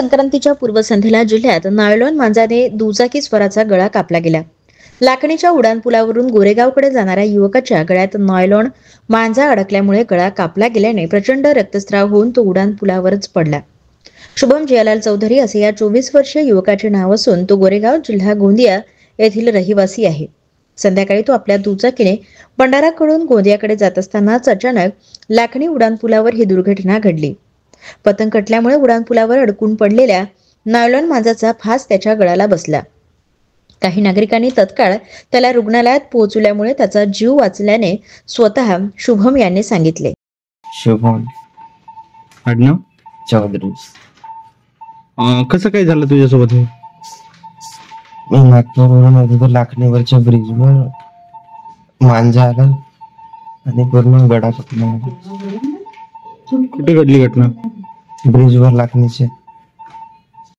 संक्रांतीच्या पूर्वसंध्येला जिल्ह्यात नायलॉन मांजाने दुचाकी स्वराचा गळा कापला गेला। लाखणीच्या उड्डाणपुलावरून गोरेगावकडे जाणाऱ्या युवकाच्या गळ्यात नायलॉन मांजा अडकल्यामुळे गळा कापला गेल्याने प्रचंड रक्तस्राव होऊन तो उड्डाणपुलावरच पडला। शुभम जियालाल चौधरी असे या 24 वर्षीय युवकाचे नाव असून तो गोरेगाव जिल्हा गोंदिया येथील रहिवासी आहे। संध्याकाळी तो आपल्या दुचाकीने भंडाराकडून गोंदियाकडे जात असतानाच अचानक लाखणी उड्डाणपुलावर ही दुर्घटना घडली। पतंग कटल्यामुळे उड्डाणपुलावर अडकून पडलेल्या नायलॉन मांजाचा फास त्याच्या गळ्याला बसला। काही नागरिकांनी तत्काळ त्याला रुग्णालयात पोहोचवल्यामुळे त्याचा जीव वाचल्याने स्वतः शुभम यांनी सांगितले। शुभम आडनाव चौधरी। कसं काय झालं तुझ्यासोबत? मी नागपूरवरून होतो, लाखणीवरच्या ब्रिजवर मांजा आला आणि पूर्ण गळा पकडला। कुठे घडली घटना? ब्रिजवर लाखणीचे।